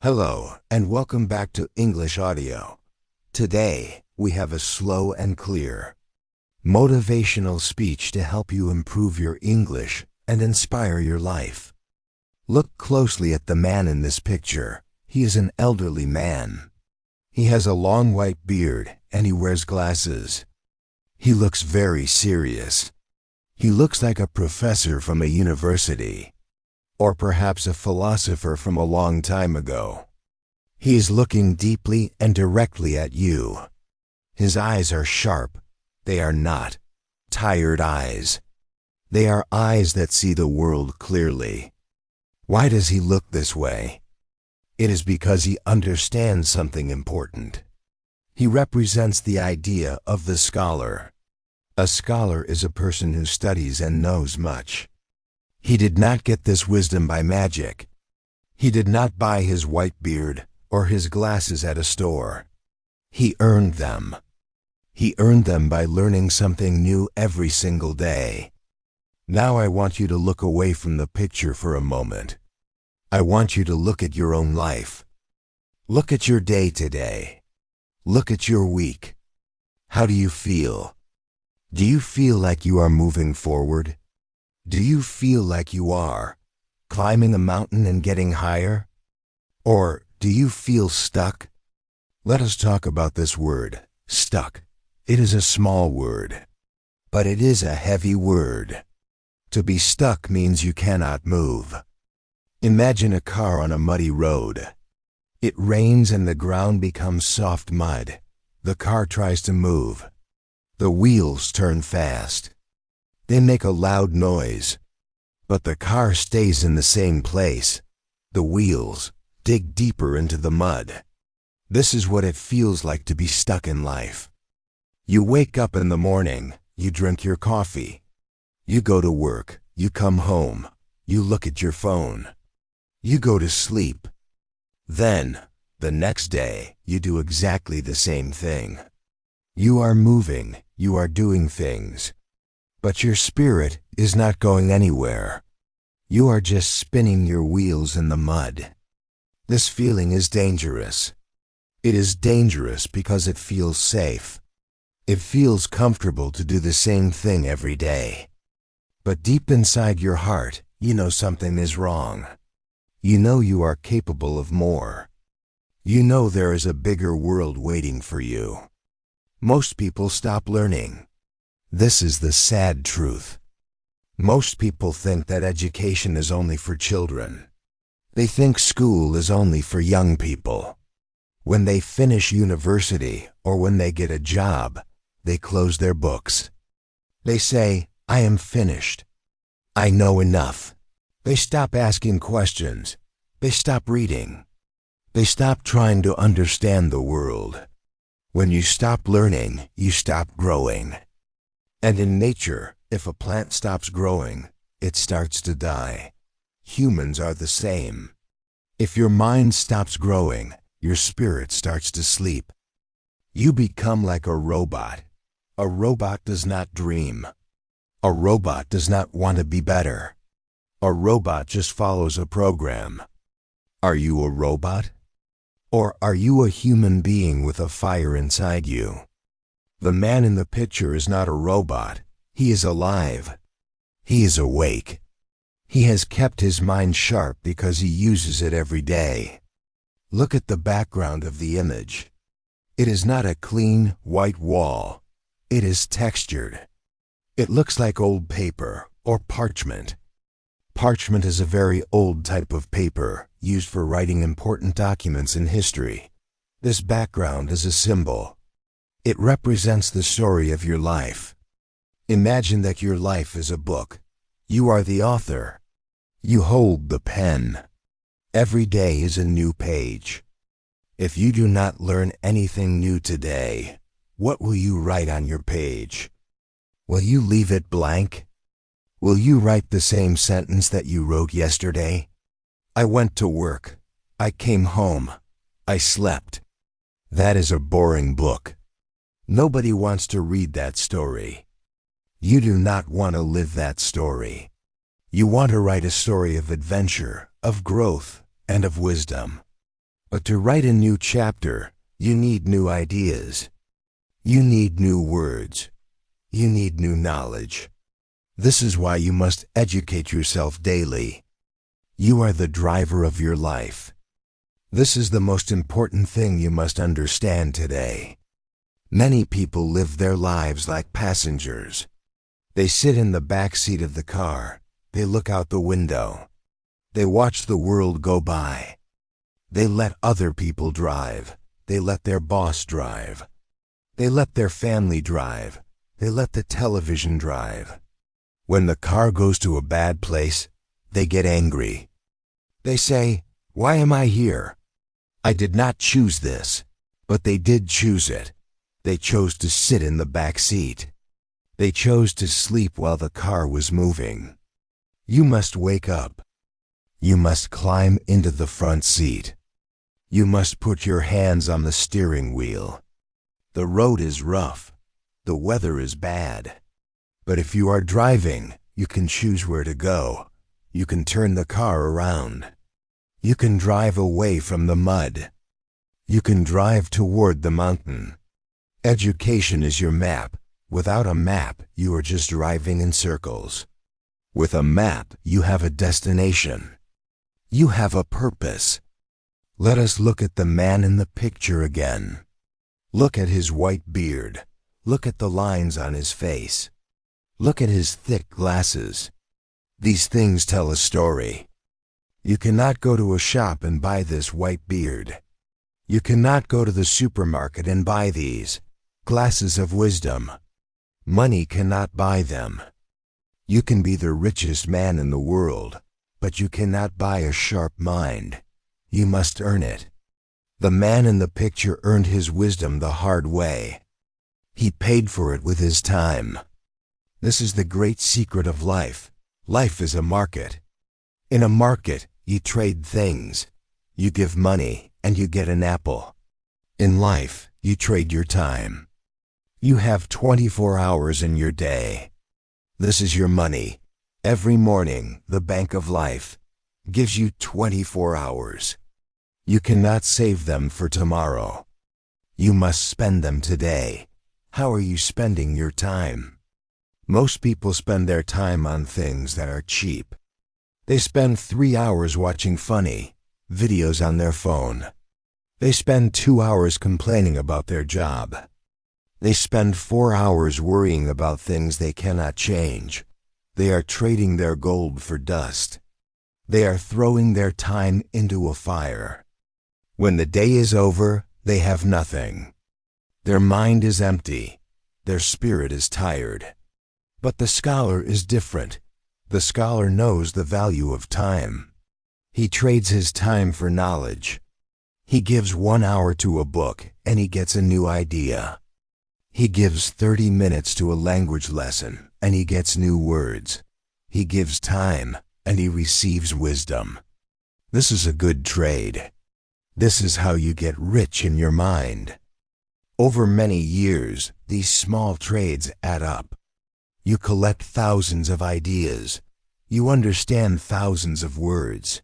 Hello, and welcome back to English Audio. Today, we have a slow and clear, motivational speech to help you improve your English and inspire your life. Look closely at the man in this picture. He is an elderly man. He has a long white beard and he wears glasses. He looks very serious. He looks like a professor from a university, or perhaps a philosopher from a long time ago. He is looking deeply and directly at you. His eyes are sharp. They are not tired eyes. They are eyes that see the world clearly. Why does he look this way? It is because he understands something important. He represents the idea of the scholar. A scholar is a person who studies and knows much. He did not get this wisdom by magic. He did not buy his white beard or his glasses at a store. He earned them. He earned them by learning something new every single day. Now I want you to look away from the picture for a moment. I want you to look at your own life. Look at your day today. Look at your week. How do you feel? Do you feel like you are moving forward? Do you feel like you are climbing a mountain and getting higher? Or do you feel stuck? Let us talk about this word, stuck. It is a small word, but it is a heavy word. To be stuck means you cannot move. Imagine a car on a muddy road. It rains and the ground becomes soft mud. The car tries to move. The wheels turn fast. They make a loud noise, but the car stays in the same place. The wheels dig deeper into the mud. This is what it feels like to be stuck in life. You wake up in the morning, you drink your coffee. You go to work, you come home, you look at your phone. You go to sleep. Then, the next day, you do exactly the same thing. You are moving, you are doing things. But your spirit is not going anywhere. You are just spinning your wheels in the mud. This feeling is dangerous. It is dangerous because it feels safe. It feels comfortable to do the same thing every day. But deep inside your heart, you know something is wrong. You know you are capable of more. You know there is a bigger world waiting for you. Most people stop learning. This is the sad truth. Most people think that education is only for children. They think school is only for young people. When they finish university or when they get a job, they close their books. They say, I am finished. I know enough. They stop asking questions. They stop reading. They stop trying to understand the world. When you stop learning, you stop growing. And in nature, if a plant stops growing, it starts to die. Humans are the same. If your mind stops growing, your spirit starts to sleep. You become like a robot. A robot does not dream. A robot does not want to be better. A robot just follows a program. Are you a robot? Or are you a human being with a fire inside you? The man in the picture is not a robot. He is alive. He is awake. He has kept his mind sharp because he uses it every day. Look at the background of the image. It is not a clean, white wall. It is textured. It looks like old paper or parchment. Parchment is a very old type of paper used for writing important documents in history. This background is a symbol. It represents the story of your life. Imagine that your life is a book. You are the author. You hold the pen. Every day is a new page. If you do not learn anything new today, what will you write on your page? Will you leave it blank? Will you write the same sentence that you wrote yesterday? I went to work. I came home. I slept. That is a boring book. Nobody wants to read that story. You do not want to live that story. You want to write a story of adventure, of growth, and of wisdom. But to write a new chapter, you need new ideas. You need new words. You need new knowledge. This is why you must educate yourself daily. You are the driver of your life. This is the most important thing you must understand today. Many people live their lives like passengers. They sit in the back seat of the car. They look out the window. They watch the world go by. They let other people drive. They let their boss drive. They let their family drive. They let the television drive. When the car goes to a bad place, they get angry. They say, "Why am I here? I did not choose this." But they did choose it. They chose to sit in the back seat. They chose to sleep while the car was moving. You must wake up. You must climb into the front seat. You must put your hands on the steering wheel. The road is rough. The weather is bad. But if you are driving, you can choose where to go. You can turn the car around. You can drive away from the mud. You can drive toward the mountain. Education is your map. Without a map, you are just driving in circles. With a map, you have a destination. You have a purpose. Let us look at the man in the picture again. Look at his white beard. Look at the lines on his face. Look at his thick glasses. These things tell a story. You cannot go to a shop and buy this white beard. You cannot go to the supermarket and buy these glasses of wisdom. Money cannot buy them. You can be the richest man in the world, but you cannot buy a sharp mind. You must earn it. The man in the picture earned his wisdom the hard way. He paid for it with his time. This is the great secret of life. Life is a market. In a market, you trade things. You give money, and you get an apple. In life, you trade your time. You have 24 hours in your day. This is your money. Every morning, the Bank of Life gives you 24 hours. You cannot save them for tomorrow. You must spend them today. How are you spending your time? Most people spend their time on things that are cheap. They spend 3 hours watching funny videos on their phone. They spend 2 hours complaining about their job. They spend 4 hours worrying about things they cannot change. They are trading their gold for dust. They are throwing their time into a fire. When the day is over, they have nothing. Their mind is empty. Their spirit is tired. But the scholar is different. The scholar knows the value of time. He trades his time for knowledge. He gives 1 hour to a book, and he gets a new idea. He gives 30 minutes to a language lesson, and he gets new words. He gives time, and he receives wisdom. This is a good trade. This is how you get rich in your mind. Over many years, these small trades add up. You collect thousands of ideas. You understand thousands of words.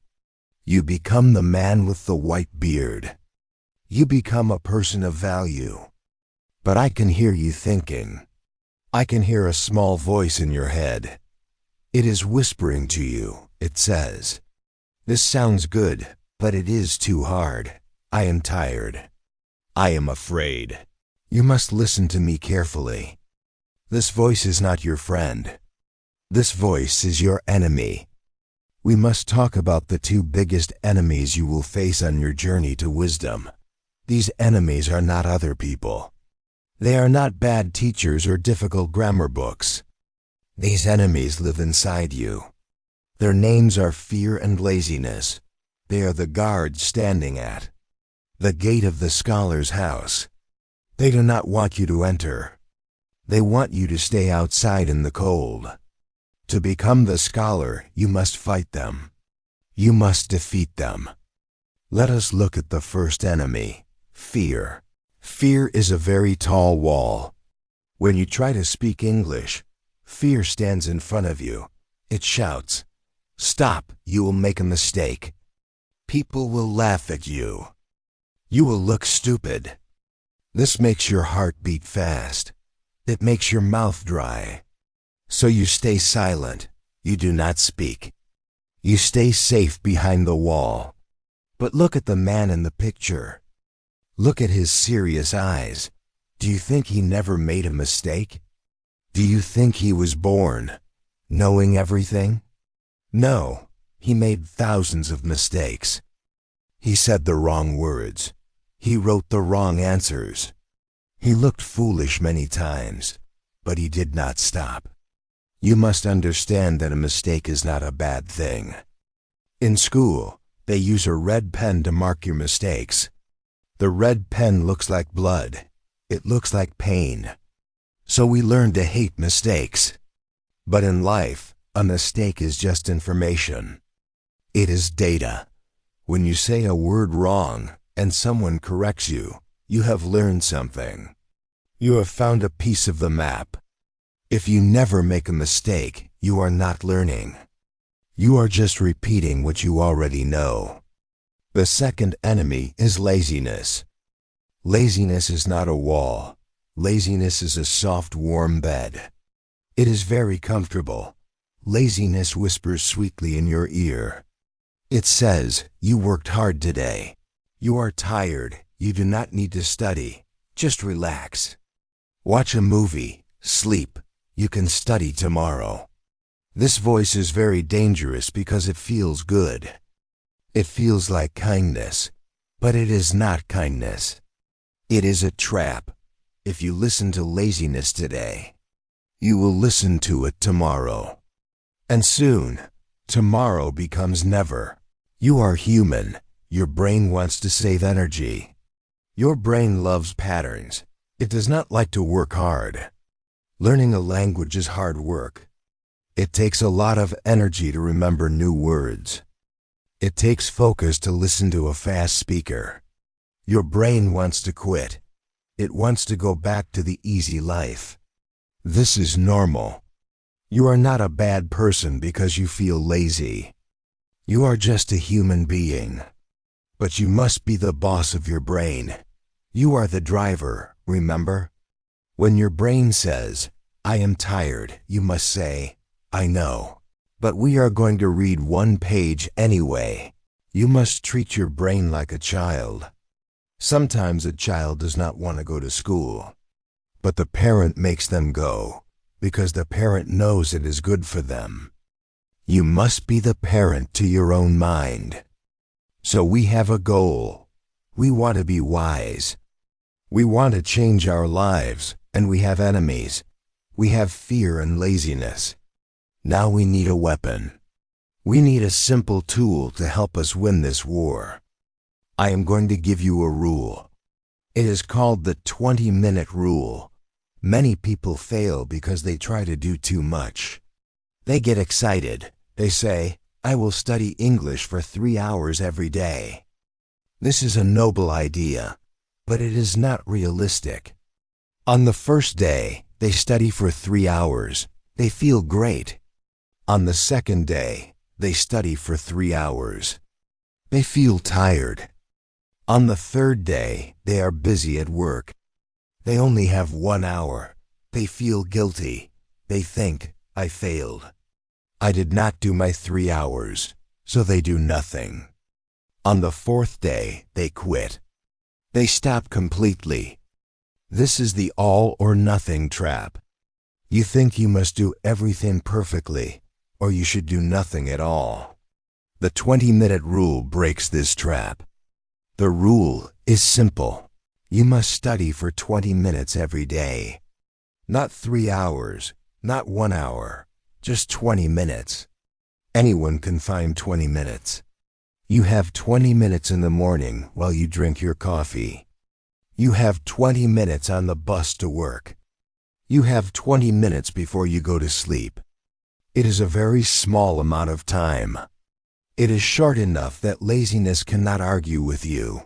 You become the man with the white beard. You become a person of value. But I can hear you thinking. I can hear a small voice in your head. It is whispering to you. It says, "This sounds good, but it is too hard. I am tired. I am afraid." You must listen to me carefully. This voice is not your friend. This voice is your enemy. We must talk about the 2 biggest enemies you will face on your journey to wisdom. These enemies are not other people. They are not bad teachers or difficult grammar books. These enemies live inside you. Their names are fear and laziness. They are the guards standing at the gate of the scholar's house. They do not want you to enter. They want you to stay outside in the cold. To become the scholar, you must fight them. You must defeat them. Let us look at the first enemy, fear. Fear is a very tall wall. When you try to speak English, fear stands in front of you. It shouts, "Stop, you will make a mistake." People will laugh at you. You will look stupid. This makes your heart beat fast. It makes your mouth dry. So you stay silent. You do not speak. You stay safe behind the wall. But look at the man in the picture. Look at his serious eyes. Do you think he never made a mistake? Do you think he was born knowing everything? No, he made thousands of mistakes. He said the wrong words. He wrote the wrong answers. He looked foolish many times, but he did not stop. You must understand that a mistake is not a bad thing. In school, they use a red pen to mark your mistakes. The red pen looks like blood. It looks like pain. So we learn to hate mistakes. But in life, a mistake is just information. It is data. When you say a word wrong and someone corrects you, you have learned something. You have found a piece of the map. If you never make a mistake, you are not learning. You are just repeating what you already know. The second enemy is laziness. Laziness is not a wall. Laziness is a soft, warm bed. It is very comfortable. Laziness whispers sweetly in your ear. It says, you worked hard today. You are tired. You do not need to study. Just relax. Watch a movie. Sleep. You can study tomorrow. This voice is very dangerous because it feels good. It feels like kindness, but it is not kindness. It is a trap. If you listen to laziness today, you will listen to it tomorrow. And soon, tomorrow becomes never. You are human. Your brain wants to save energy. Your brain loves patterns. It does not like to work hard. Learning a language is hard work. It takes a lot of energy to remember new words. It takes focus to listen to a fast speaker. Your brain wants to quit. It wants to go back to the easy life. This is normal. You are not a bad person because you feel lazy. You are just a human being. But you must be the boss of your brain. You are the driver, remember? When your brain says, I am tired, you must say, I know. But we are going to read one page anyway. You must treat your brain like a child. Sometimes a child does not want to go to school, but the parent makes them go because the parent knows it is good for them. You must be the parent to your own mind. So we have a goal. We want to be wise. We want to change our lives, and we have enemies. We have fear and laziness. Now we need a weapon. We need a simple tool to help us win this war. I am going to give you a rule. It is called the 20-minute rule. Many people fail because they try to do too much. They get excited. They say, I will study English for 3 hours every day. This is a noble idea, but it is not realistic. On the first day, they study for 3 hours. They feel great. On the second day, they study for 3 hours. They feel tired. On the third day, they are busy at work. They only have 1 hour. They feel guilty. They think, I failed. I did not do my 3 hours, so they do nothing. On the fourth day, they quit. They stop completely. This is the all or nothing trap. You think you must do everything perfectly, or you should do nothing at all. The 20-minute rule breaks this trap. The rule is simple. You must study for 20 minutes every day. Not 3 hours, not 1 hour, just 20 minutes. Anyone can find 20 minutes. You have 20 minutes in the morning while you drink your coffee. You have 20 minutes on the bus to work. You have 20 minutes before you go to sleep. It is a very small amount of time. It is short enough that laziness cannot argue with you.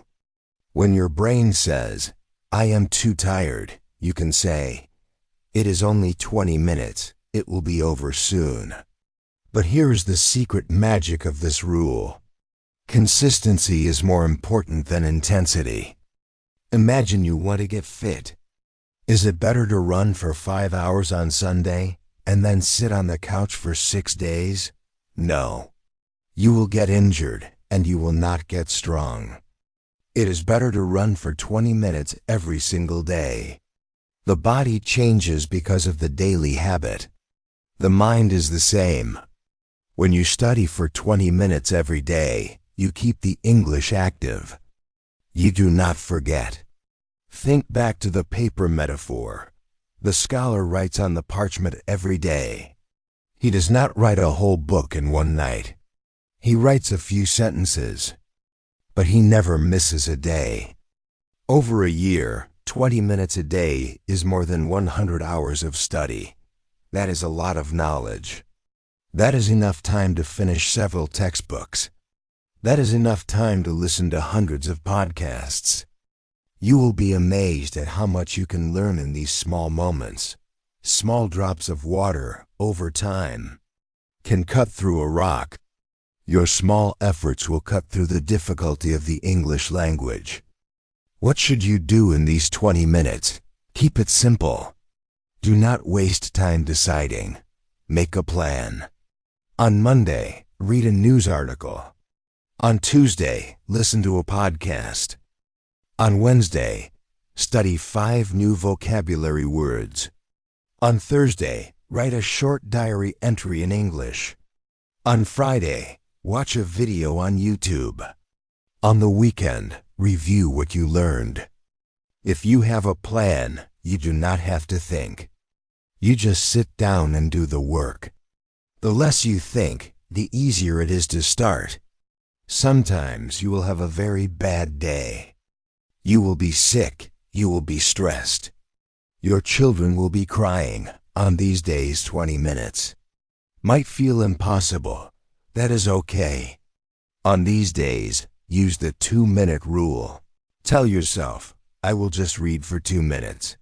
When your brain says, I am too tired, you can say, it is only 20 minutes, it will be over soon. But here is the secret magic of this rule. Consistency is more important than intensity. Imagine you want to get fit. Is it better to run for 5 hours on Sunday and then sit on the couch for 6 days? No. You will get injured and you will not get strong. It is better to run for 20 minutes every single day. The body changes because of the daily habit. The mind is the same. When you study for 20 minutes every day, you keep the English active. You do not forget. Think back to the paper metaphor. The scholar writes on the parchment every day. He does not write a whole book in one night. He writes a few sentences. But he never misses a day. Over a year, 20 minutes a day is more than 100 hours of study. That is a lot of knowledge. That is enough time to finish several textbooks. That is enough time to listen to hundreds of podcasts. You will be amazed at how much you can learn in these small moments. Small drops of water, over time, can cut through a rock. Your small efforts will cut through the difficulty of the English language. What should you do in these 20 minutes? Keep it simple. Do not waste time deciding. Make a plan. On Monday, read a news article. On Tuesday, listen to a podcast. On Wednesday, study 5 new vocabulary words. On Thursday, write a short diary entry in English. On Friday, watch a video on YouTube. On the weekend, review what you learned. If you have a plan, you do not have to think. You just sit down and do the work. The less you think, the easier it is to start. Sometimes you will have a very bad day. You will be sick. You will be stressed. Your children will be crying. On these days, 20 minutes might feel impossible. That is okay. On these days, use the 2-minute rule. Tell yourself, I will just read for 2 minutes.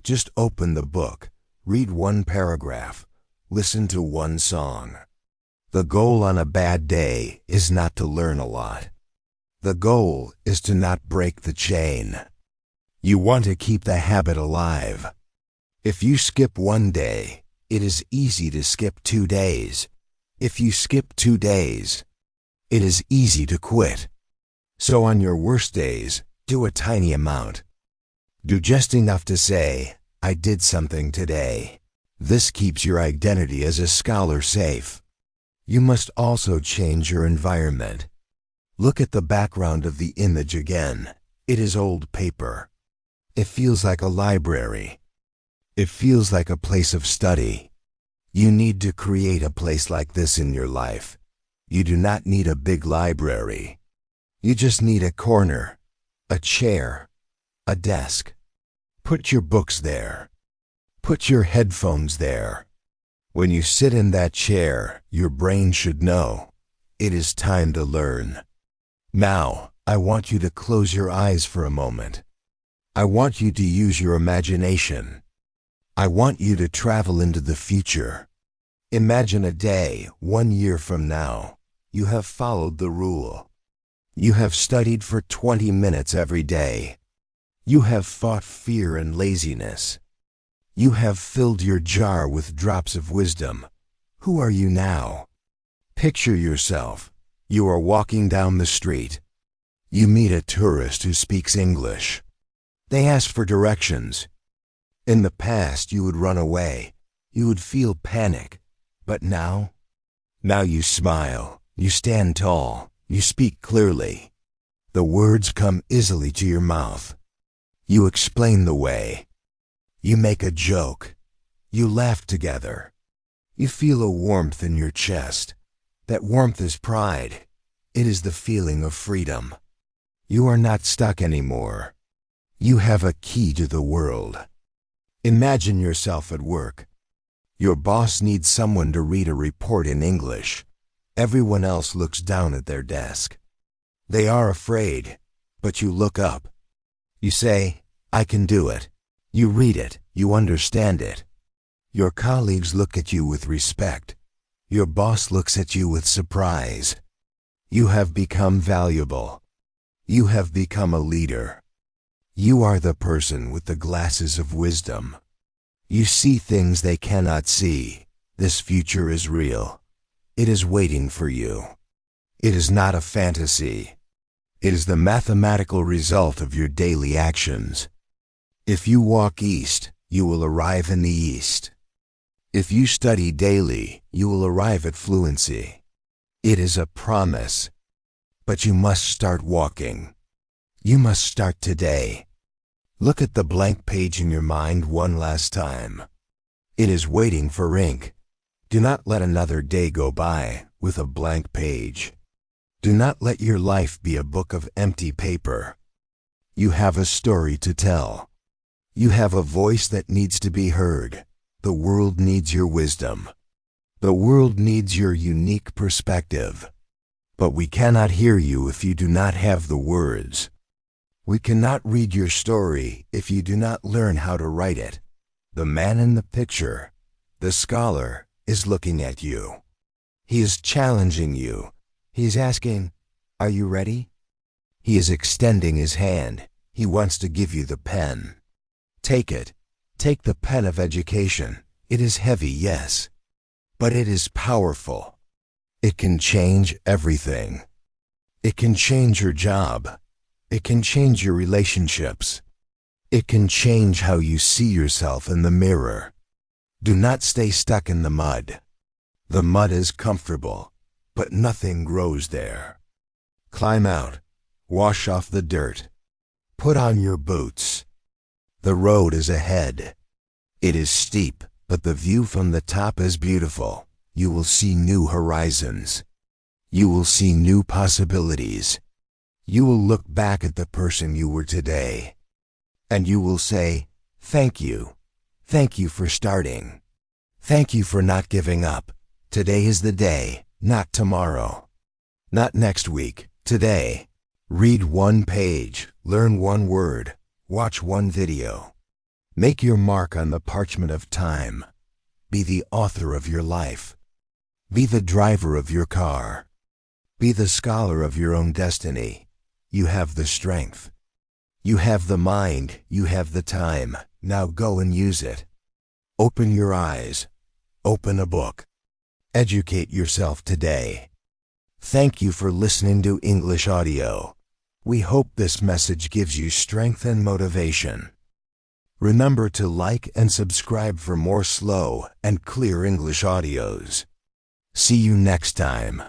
Just open the book, read 1 paragraph, listen to 1 song. The goal on a bad day is not to learn a lot. The goal is to not break the chain. You want to keep the habit alive. If you skip 1 day, it is easy to skip 2 days. If you skip 2 days, it is easy to quit. So on your worst days, do a tiny amount. Do just enough to say, I did something today. This keeps your identity as a scholar safe. You must also change your environment. Look at the background of the image again. It is old paper. It feels like a library. It feels like a place of study. You need to create a place like this in your life. You do not need a big library. You just need a corner, a chair, a desk. Put your books there. Put your headphones there. When you sit in that chair, your brain should know it is time to learn. Now, I want you to close your eyes for a moment. I want you to use your imagination. I want you to travel into the future. Imagine a day 1 year from now. You have followed the rule. You have studied for 20 minutes every day. You have fought fear and laziness. You have filled your jar with drops of wisdom. Who are you now? Picture yourself. You are walking down the street. You meet a tourist who speaks English. They ask for directions. In the past, you would run away. You would feel panic. But now you smile. You stand tall. You speak clearly. The words come easily to your mouth. You explain the way. You make a joke. You laugh together. You feel a warmth in your chest. That warmth is pride. It is the feeling of freedom. You are not stuck anymore. You have a key to the world. Imagine yourself at work. Your boss needs someone to read a report in English. Everyone else looks down at their desk. They are afraid, but you look up. You say, I can do it. You read it, you understand it. Your colleagues look at you with respect. Your boss looks at you with surprise. You have become valuable. You have become a leader. You are the person with the glasses of wisdom. You see things they cannot see. This future is real. It is waiting for you. It is not a fantasy. It is the mathematical result of your daily actions. If you walk east, you will arrive in the east. If you study daily, you will arrive at fluency. It is a promise. But you must start walking. You must start today. Look at the blank page in your mind one last time. It is waiting for ink. Do not let another day go by with a blank page. Do not let your life be a book of empty paper. You have a story to tell. You have a voice that needs to be heard. The world needs your wisdom. The world needs your unique perspective. But we cannot hear you if you do not have the words. We cannot read your story if you do not learn how to write it. The man in the picture, the scholar, is looking at you. He is challenging you. He is asking, "Are you ready?" He is extending his hand. He wants to give you the pen. Take it. Take the pen of education. It is heavy, yes, but it is powerful. It can change everything. It can change your job. It can change your relationships. It can change how you see yourself in the mirror. Do not stay stuck in the mud. The mud is comfortable, but nothing grows there. Climb out. Wash off the dirt. Put on your boots. The road is ahead. It is steep, but the view from the top is beautiful. You will see new horizons. You will see new possibilities. You will look back at the person you were today, and you will say, "Thank you. Thank you for starting. Thank you for not giving up. Today is the day, not tomorrow. Not next week, today." Read one page, learn one word, watch one video. Make your mark on the parchment of time. Be the author of your life. Be the driver of your car. Be the scholar of your own destiny. You have the strength. You have the mind. You have the time. Now go and use it. Open your eyes. Open a book. Educate yourself today. Thank you for listening to English Audio. We hope this message gives you strength and motivation. Remember to like and subscribe for more slow and clear English audios. See you next time.